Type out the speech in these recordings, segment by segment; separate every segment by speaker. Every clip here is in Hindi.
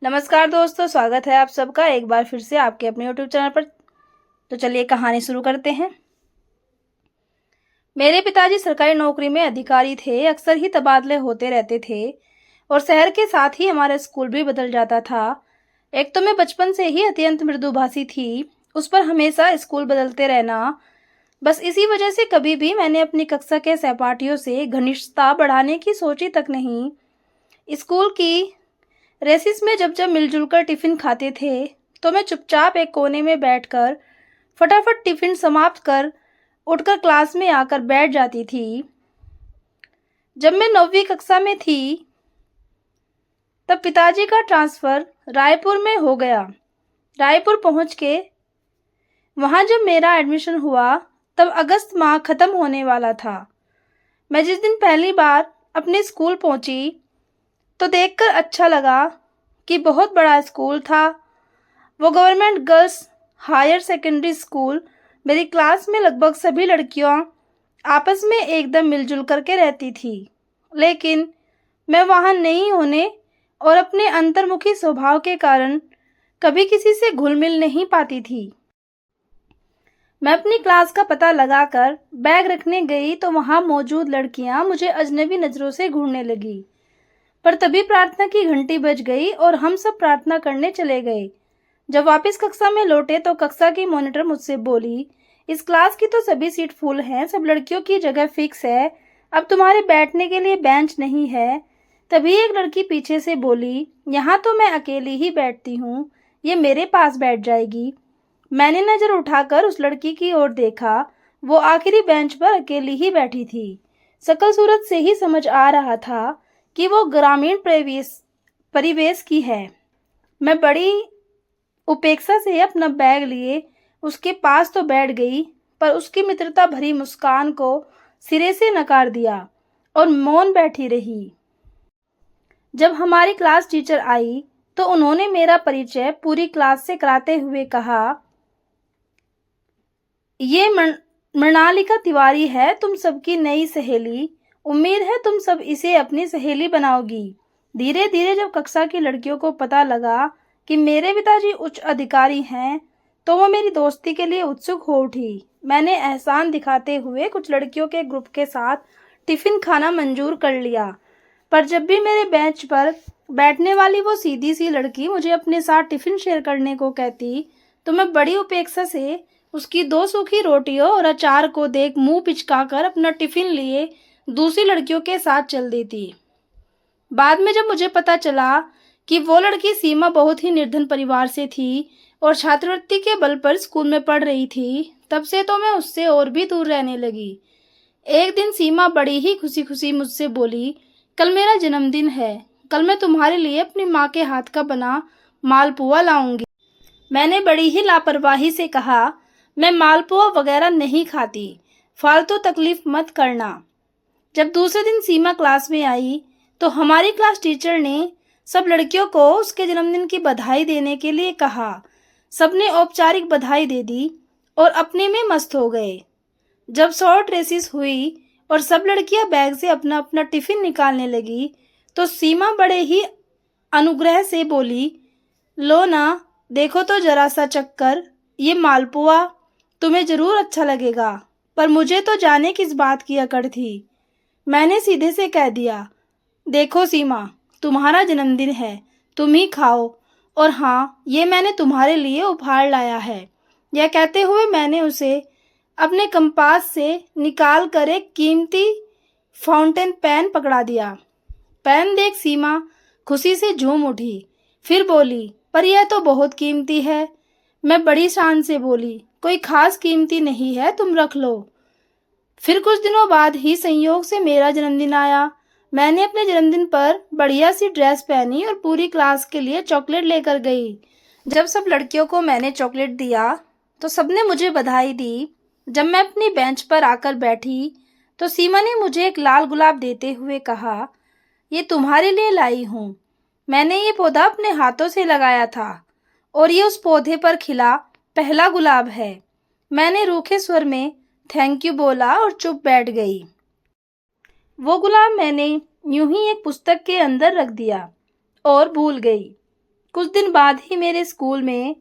Speaker 1: नमस्कार दोस्तों, स्वागत है आप सबका एक बार फिर से आपके अपने यूट्यूब चैनल पर। तो चलिए कहानी शुरू करते हैं। मेरे पिताजी सरकारी नौकरी में अधिकारी थे। अक्सर ही तबादले होते रहते थे और शहर के साथ ही हमारा स्कूल भी बदल जाता था। एक तो मैं बचपन से ही अत्यंत मृदुभाषी थी, उस पर हमेशा स्कूल बदलते रहना। बस इसी वजह से कभी भी मैंने अपनी कक्षा के सहपाठियों से घनिष्ठता बढ़ाने की सोची तक नहीं। स्कूल की रेसिस में जब जब मिलजुल कर टिफिन खाते थे तो मैं चुपचाप एक कोने में बैठकर फटाफट टिफिन समाप्त कर उठकर क्लास में आकर बैठ जाती थी। जब मैं 9वीं कक्षा में थी तब पिताजी का ट्रांसफ़र रायपुर में हो गया। रायपुर पहुंच के वहां जब मेरा एडमिशन हुआ तब अगस्त माह खत्म होने वाला था। मैं जिस दिन पहली बार अपने स्कूल पहुंची तो देखकर अच्छा लगा कि बहुत बड़ा स्कूल था। वो government girls higher secondary school. मेरी क्लास में लगभग सभी लड़कियां आपस में एकदम मिलजुल करके रहती थी, लेकिन मैं वहां नहीं होने और अपने अंतर्मुखी स्वभाव के कारण कभी किसी से घुल मिल नहीं पाती थी। मैं अपनी क्लास का पता लगाकर बैग रखने गई तो वहां मौजूद लड़कियां मुझे अजनबी नज़रों से घूरने लगी। पर तभी प्रार्थना की घंटी बज गई और हम सब प्रार्थना करने चले गए। जब वापस कक्षा में लौटे तो कक्षा की मॉनिटर मुझसे बोली, इस क्लास की तो सभी सीट फुल हैं, सब लड़कियों की जगह फिक्स है, अब तुम्हारे बैठने के लिए बेंच नहीं है। तभी एक लड़की पीछे से बोली, यहाँ तो मैं अकेली ही बैठती हूँ, ये मेरे पास बैठ जाएगी। मैंने नज़र उठाकर उस लड़की की ओर देखा। वो आखिरी बेंच पर अकेली ही बैठी थी। शकल सूरत से ही समझ आ रहा था कि वो ग्रामीण परिवेश की है। मैं बड़ी उपेक्षा से अपना बैग लिए उसके पास तो बैठ गई, पर उसकी मित्रता भरी मुस्कान को सिरे से नकार दिया और मौन बैठी रही। जब हमारी क्लास टीचर आई तो उन्होंने मेरा परिचय पूरी क्लास से कराते हुए कहा, ये मृणालिका तिवारी है, तुम सबकी नई सहेली। उम्मीद है तुम सब इसे अपनी सहेली बनाओगी। धीरे धीरे जब कक्षा की लड़कियों को पता लगा कि मेरे पिताजी उच्च अधिकारी हैं तो वो मेरी दोस्ती के लिए उत्सुक हो उठी। मैंने एहसान दिखाते हुए कुछ लड़कियों के ग्रुप के साथ टिफिन खाना मंजूर कर लिया, पर जब भी मेरे बेंच पर बैठने वाली वो सीधी सी लड़की मुझे अपने साथ टिफिन शेयर करने को कहती तो मैं बड़ी उपेक्षा से उसकी 2 सूखी रोटियों और अचार को देख मुंह पिचकाकर अपना टिफिन लिए दूसरी लड़कियों के साथ चल देती। बाद में जब मुझे पता चला कि वो लड़की सीमा बहुत ही निर्धन परिवार से थी और छात्रवृत्ति के बल पर स्कूल में पढ़ रही थी, तब से तो मैं उससे और भी दूर रहने लगी। एक दिन सीमा बड़ी ही खुशी खुशी मुझसे बोली, कल मेरा जन्मदिन है, कल मैं तुम्हारे लिए अपनी माँ के हाथ का बना मालपुआ लाऊंगी। मैंने बड़ी ही लापरवाही से कहा, मैं मालपुआ वगैरह नहीं खाती, फालतू तकलीफ मत करना। जब दूसरे दिन सीमा क्लास में आई तो हमारी क्लास टीचर ने सब लड़कियों को उसके जन्मदिन की बधाई देने के लिए कहा। सबने औपचारिक बधाई दे दी और अपने में मस्त हो गए। जब शॉर्ट रेसिस हुई और सब लड़कियां बैग से अपना अपना टिफिन निकालने लगी तो सीमा बड़े ही अनुग्रह से बोली, लो ना, देखो तो जरा सा चक्कर, ये मालपुआ तुम्हें जरूर अच्छा लगेगा, पर मुझे तो जाने किस बात की अकड़ थी। मैंने सीधे से कह दिया, देखो सीमा, तुम्हारा जन्मदिन है, तुम ही खाओ, और हाँ, ये मैंने तुम्हारे लिए उपहार लाया है। यह कहते हुए मैंने उसे अपने कंपास से निकाल कर एक कीमती फाउंटेन पेन पकड़ा दिया। पेन देख सीमा खुशी से झूम उठी, फिर बोली, पर यह तो बहुत कीमती है। मैं बड़ी शान से बोली, कोई खास कीमती नहीं है, तुम रख लो। फिर कुछ दिनों बाद ही संयोग से मेरा जन्मदिन आया। मैंने अपने जन्मदिन पर बढ़िया सी ड्रेस पहनी और पूरी क्लास के लिए चॉकलेट लेकर गई। जब सब लड़कियों को मैंने चॉकलेट दिया तो सबने मुझे बधाई दी। जब मैं अपनी बेंच पर आकर बैठी तो सीमा ने मुझे एक लाल गुलाब देते हुए कहा, ये तुम्हारे लिए लाई हूँ। मैंने ये पौधा अपने हाथों से लगाया था और ये उस पौधे पर खिला पहला गुलाब है। मैंने रूखे स्वर में थैंक यू बोला और चुप बैठ गई। वो गुलाब मैंने यूं ही एक पुस्तक के अंदर रख दिया और भूल गई। कुछ दिन बाद ही मेरे स्कूल में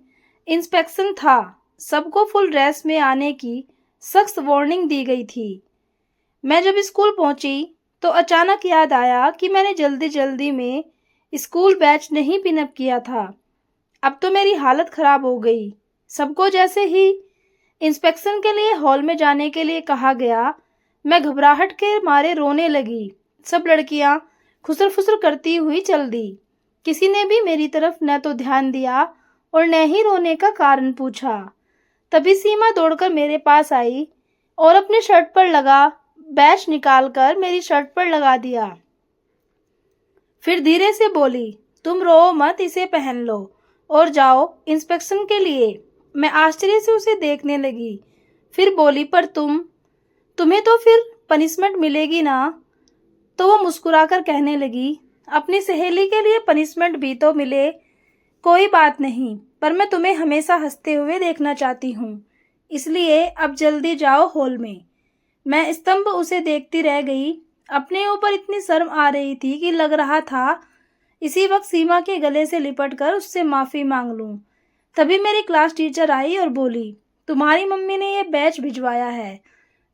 Speaker 1: इंस्पेक्शन था। सबको फुल ड्रेस में आने की सख्त वार्निंग दी गई थी। मैं जब स्कूल पहुंची तो अचानक याद आया कि मैंने जल्दी जल्दी में स्कूल बैच नहीं पिनअप किया था। अब तो मेरी हालत खराब हो गई। सबको जैसे ही इंस्पेक्शन के लिए हॉल में जाने के लिए कहा गया, मैं घबराहट के मारे रोने लगी। सब लड़कियां खुसर फुसर करती हुई चल दी। किसी ने भी मेरी तरफ न तो ध्यान दिया और न ही रोने का कारण पूछा। तभी सीमा दौड़कर मेरे पास आई और अपने शर्ट पर लगा बैच निकालकर मेरी शर्ट पर लगा दिया। फिर धीरे से बोली, तुम रो मत, इसे पहन लो और जाओ इंस्पेक्शन के लिए। मैं आश्चर्य से उसे देखने लगी। फिर बोली, पर तुम्हें तो फिर पनिशमेंट मिलेगी ना? तो वो मुस्कुराकर कहने लगी, अपनी सहेली के लिए पनिशमेंट भी तो मिले, कोई बात नहीं, पर मैं तुम्हें हमेशा हंसते हुए देखना चाहती हूँ, इसलिए अब जल्दी जाओ हॉल में। मैं स्तंभ उसे देखती रह गई। अपने ऊपर इतनी शर्म आ रही थी कि लग रहा था इसी वक्त सीमा के गले से लिपटकर उससे माफ़ी मांग लूं। तभी मेरी क्लास टीचर आई और बोली, तुम्हारी मम्मी ने ये बैच भिजवाया है,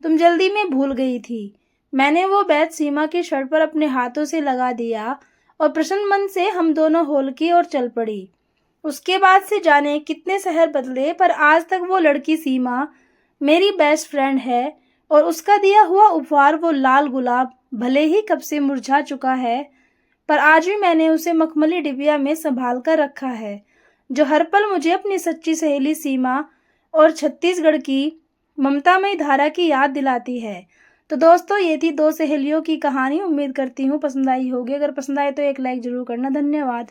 Speaker 1: तुम जल्दी में भूल गई थी। मैंने वो बैच सीमा की शर्ट पर अपने हाथों से लगा दिया और प्रसन्न मन से हम दोनों हॉल की ओर चल पड़ी। उसके बाद से जाने कितने शहर बदले, पर आज तक वो लड़की सीमा मेरी बेस्ट फ्रेंड है और उसका दिया हुआ उपहार वो लाल गुलाब भले ही कब से मुरझा चुका है, पर आज भी मैंने उसे मखमली डिबिया में संभाल कर रखा है, जो हर पल मुझे अपनी सच्ची सहेली सीमा और छत्तीसगढ़ की ममतामयी धारा की याद दिलाती है। तो दोस्तों, ये थी दो सहेलियों की कहानी। उम्मीद करती हूँ पसंद आई होगी। अगर पसंद आए तो एक लाइक जरूर करना। धन्यवाद।